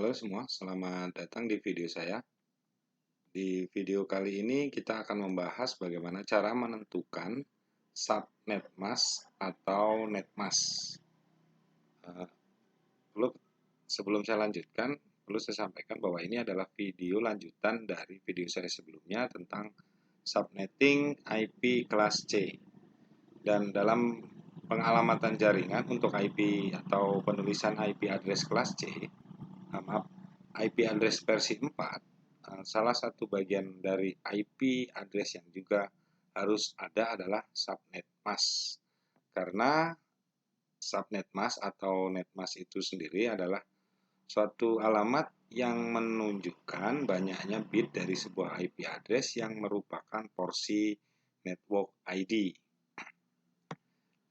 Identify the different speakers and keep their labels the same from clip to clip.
Speaker 1: Halo semua, selamat datang di video saya. Di video kali ini kita akan membahas bagaimana cara menentukan subnet mask atau net mask. Eh, perlu Sebelum saya lanjutkan, perlu saya sampaikan bahwa ini adalah video lanjutan dari video saya sebelumnya tentang subnetting IP kelas C. Dan dalam pengalamatan jaringan untuk IP atau penulisan IP address kelas C, maaf, IP address versi 4, salah satu bagian dari IP address yang juga harus ada adalah subnet mask. Karena subnet mask atau net mask itu sendiri adalah suatu alamat yang menunjukkan banyaknya bit dari sebuah IP address yang merupakan porsi network ID.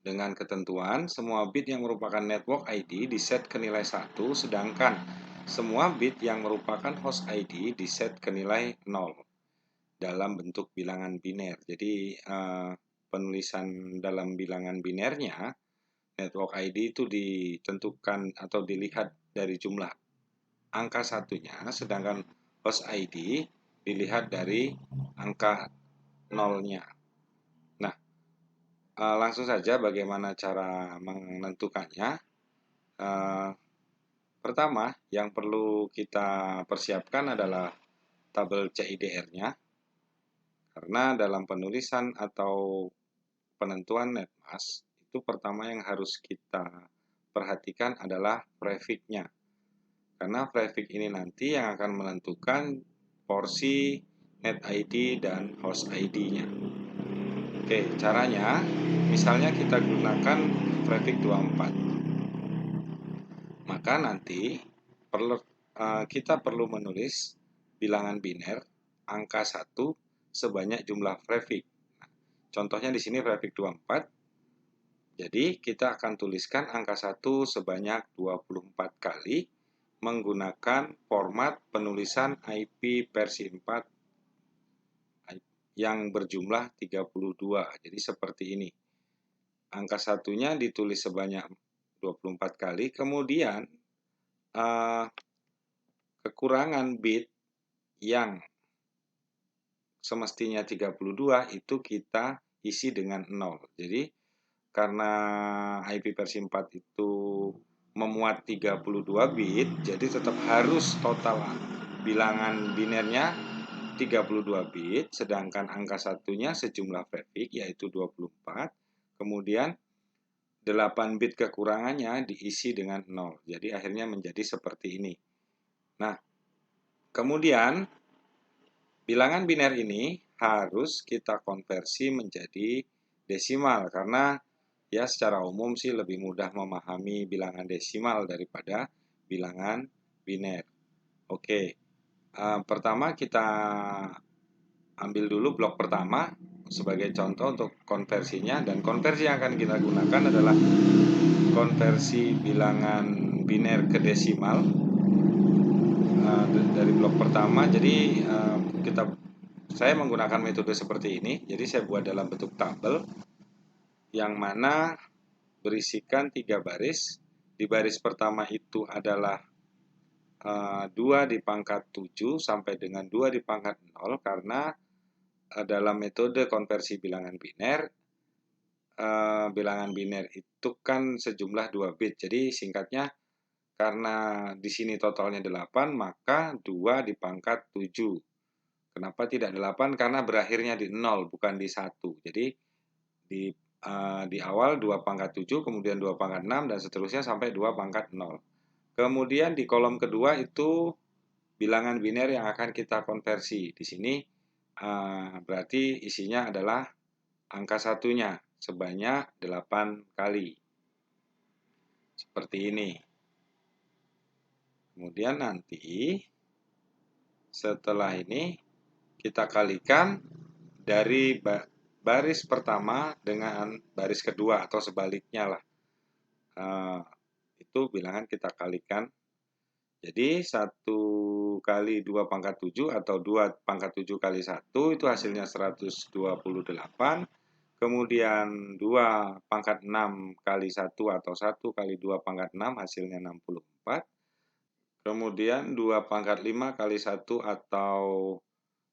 Speaker 1: Dengan ketentuan, semua bit yang merupakan network ID diset ke nilai 1, sedangkan semua bit yang merupakan host ID diset ke nilai 0 dalam bentuk bilangan biner. Jadi, penulisan dalam bilangan binernya, network ID itu ditentukan atau dilihat dari jumlah angka satunya, sedangkan host ID dilihat dari angka nolnya. Nah, langsung saja bagaimana cara menentukannya. Pertama, yang perlu kita persiapkan adalah tabel CIDR-nya, karena dalam penulisan atau penentuan net mask, itu pertama yang harus kita perhatikan adalah prefix-nya. Karena prefix ini nanti yang akan menentukan porsi net ID dan host ID-nya. Oke, caranya, misalnya kita gunakan prefix 24. Maka nanti kita perlu menulis bilangan biner angka 1 sebanyak jumlah prefix. Nah, contohnya di sini prefix 24. Jadi kita akan tuliskan angka 1 sebanyak 24 kali menggunakan format penulisan IP versi 4 yang berjumlah 32. Jadi seperti ini. Angka satunya ditulis sebanyak 24 kali, kemudian kekurangan bit yang semestinya 32 itu kita isi dengan 0. Jadi karena IP versi 4 itu memuat 32 bit, jadi tetap harus total bilangan binernya 32 bit, sedangkan angka satunya sejumlah prefix yaitu 24, kemudian 8 bit kekurangannya diisi dengan 0. Jadi akhirnya menjadi seperti ini. Nah, kemudian bilangan biner ini harus kita konversi menjadi desimal karena ya secara umum sih lebih mudah memahami bilangan desimal daripada bilangan biner. Oke, pertama kita ambil dulu blok pertama sebagai contoh untuk konversinya, dan konversi yang akan kita gunakan adalah konversi bilangan biner ke desimal dari blok pertama. Jadi saya menggunakan metode seperti ini. Jadi saya buat dalam bentuk tabel yang mana berisikan 3 baris. Di baris pertama itu adalah 2 di pangkat 7 sampai dengan 2 di pangkat 0, karena dalam metode konversi bilangan biner itu kan sejumlah 2 bit. Jadi singkatnya, karena di sini totalnya 8, maka 2 di pangkat 7. Kenapa tidak 8? Karena berakhirnya di 0, bukan di 1. Jadi di awal 2 pangkat 7, kemudian 2 pangkat 6, dan seterusnya sampai 2 pangkat 0. Kemudian di kolom kedua itu bilangan biner yang akan kita konversi. Di sini berarti isinya adalah angka satunya sebanyak 8 kali. Seperti ini. Kemudian nanti setelah ini kita kalikan dari baris pertama dengan baris kedua atau sebaliknya lah. Itu bilangan kita kalikan. Jadi 1 kali 2 pangkat 7 atau 2 pangkat 7 kali 1 itu hasilnya 128. Kemudian 2 pangkat 6 kali 1 atau 1 kali 2 pangkat 6 hasilnya 64. Kemudian 2 pangkat 5 kali 1 atau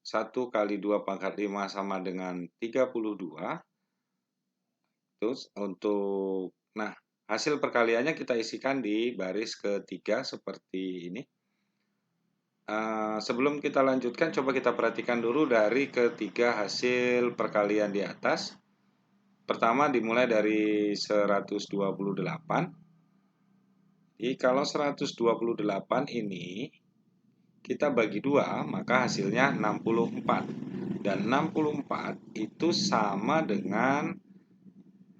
Speaker 1: 1 kali 2 pangkat 5 sama dengan 32. Terus nah, hasil perkaliannya kita isikan di baris ketiga seperti ini. Sebelum kita lanjutkan, coba kita perhatikan dulu dari ketiga hasil perkalian di atas. Pertama dimulai dari 128. Jadi kalau 128 ini kita bagi 2, maka hasilnya 64. Dan 64 itu sama dengan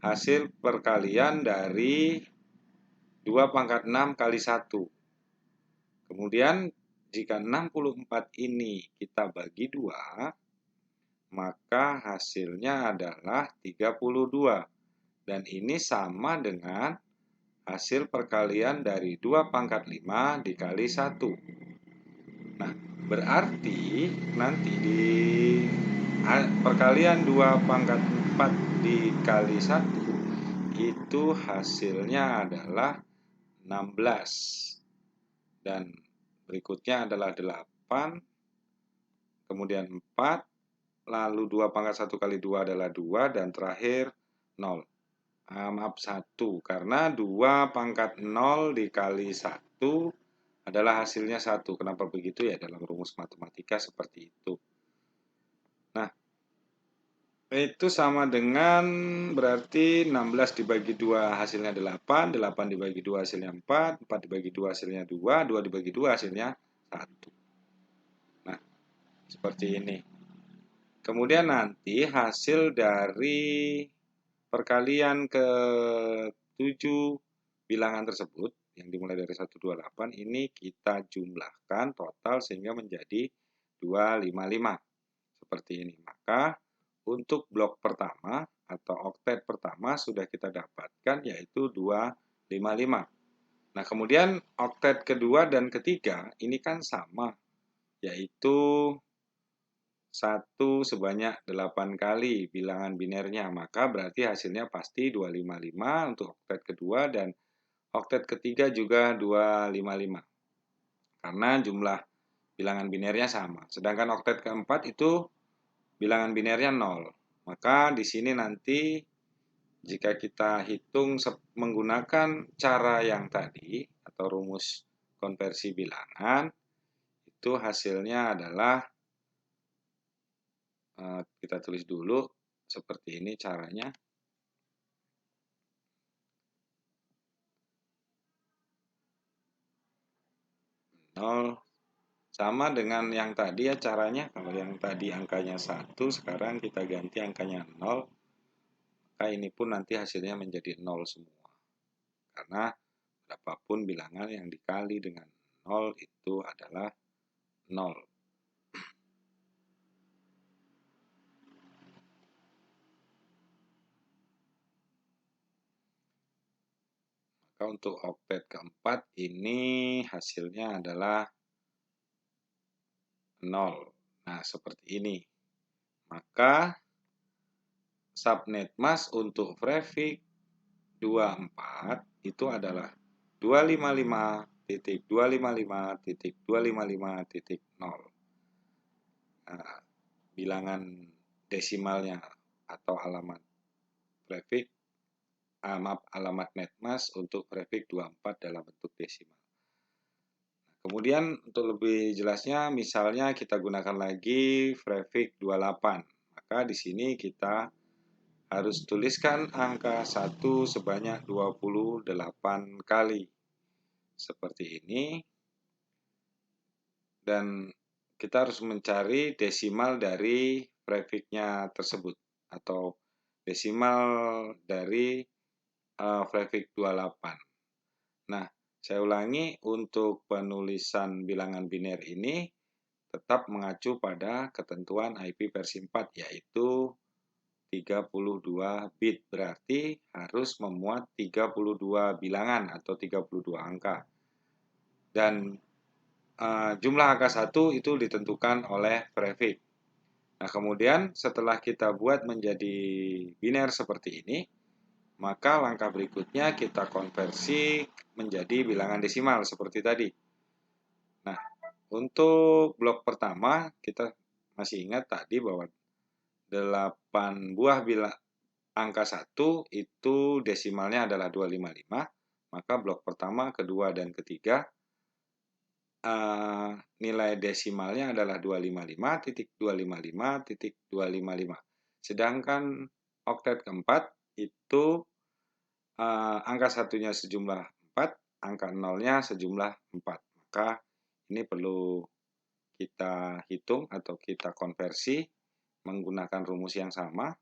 Speaker 1: hasil perkalian dari 2 pangkat 6 kali 1. Kemudian jika 64 ini kita bagi 2, maka hasilnya adalah 32. Dan ini sama dengan hasil perkalian dari 2 pangkat 5 dikali 1. Nah, berarti nanti di perkalian 2 pangkat 4 dikali 1 itu hasilnya adalah 16. Dan berikutnya adalah 8, kemudian 4, lalu 2 pangkat 1 kali 2 adalah 2, dan terakhir 0. Maaf 1, karena 2 pangkat 0 dikali 1 adalah hasilnya 1. Kenapa begitu? Ya dalam rumus matematika seperti itu. Nah, itu sama dengan berarti 16 dibagi 2 hasilnya 8, 8 dibagi 2 hasilnya 4, 4 dibagi 2 hasilnya 2, 2 dibagi 2 hasilnya 1. Nah, seperti ini. Kemudian nanti hasil dari perkalian ke-7 bilangan tersebut yang dimulai dari 128 ini kita jumlahkan total sehingga menjadi 255. Seperti ini. Maka untuk blok pertama atau oktet pertama sudah kita dapatkan yaitu 255. Nah, kemudian oktet kedua dan ketiga ini kan sama, yaitu 1 sebanyak 8 kali bilangan binernya, maka berarti hasilnya pasti 255 untuk oktet kedua, dan oktet ketiga juga 255 karena jumlah bilangan binernya sama. Sedangkan oktet keempat itu bilangan binernya 0. Maka di sini nanti jika kita hitung menggunakan cara yang tadi atau rumus konversi bilangan, itu hasilnya adalah, kita tulis dulu seperti ini caranya. Nol sama dengan yang tadi ya caranya. Kalau yang tadi angkanya 1, sekarang kita ganti angkanya 0. Maka ini pun nanti hasilnya menjadi 0 semua. Karena berapapun bilangan yang dikali dengan 0 itu adalah 0. Maka untuk oktet keempat ini hasilnya adalah 0. Nah, seperti ini. Maka subnetmas untuk prefix 24 itu adalah 255.255.255.0. Nah, bilangan desimalnya atau alamat prefix, alamat netmas untuk prefix 24 dalam bentuk desimal. Kemudian untuk lebih jelasnya, misalnya kita gunakan lagi prefix 28. Maka di sini kita harus tuliskan angka 1 sebanyak 28 kali. Seperti ini. Dan kita harus mencari desimal dari prefixnya tersebut atau desimal dari prefix 28. Nah, saya ulangi, untuk penulisan bilangan biner ini tetap mengacu pada ketentuan IP versi 4, yaitu 32 bit. Berarti harus memuat 32 bilangan atau 32 angka. Dan jumlah angka 1 itu ditentukan oleh prefix. Nah, kemudian setelah kita buat menjadi biner seperti ini, maka langkah berikutnya kita konversi menjadi bilangan desimal seperti tadi. Nah, untuk blok pertama kita masih ingat tadi bahwa 8 buah bila angka 1 itu desimalnya adalah 255, maka blok pertama, kedua, dan ketiga nilai desimalnya adalah 255.255.255. Sedangkan oktet keempat itu angka satunya sejumlah 4, angka nolnya sejumlah 4. Maka ini perlu kita hitung atau kita konversi menggunakan rumus yang sama.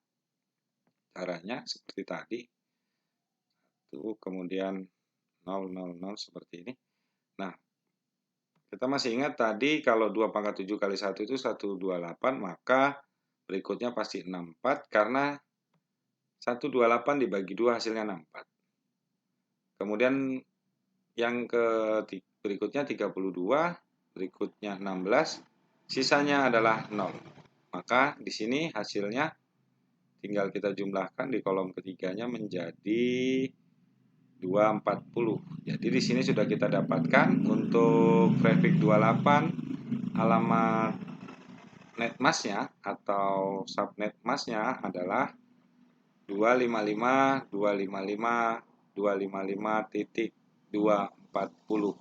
Speaker 1: Caranya seperti tadi. Kemudian 0, 0, 0 seperti ini. Nah, kita masih ingat tadi kalau 2 pangkat 7 kali 1 itu 128, maka berikutnya pasti 64 karena 128 dibagi 2 hasilnya 64. Kemudian yang berikutnya 32, berikutnya 16, sisanya adalah 0. Maka di sini hasilnya tinggal kita jumlahkan di kolom ketiganya menjadi 240. Jadi di sini sudah kita dapatkan untuk grafik 28 alamat netmasnya atau subnet masnya adalah 255 255 255.240.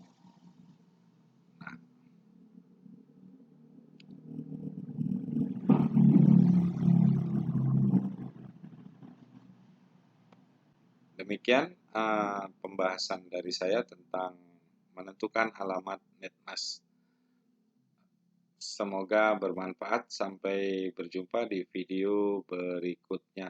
Speaker 1: Demikian pembahasan dari saya tentang menentukan alamat netmas. Semoga bermanfaat. Sampai berjumpa di video berikutnya.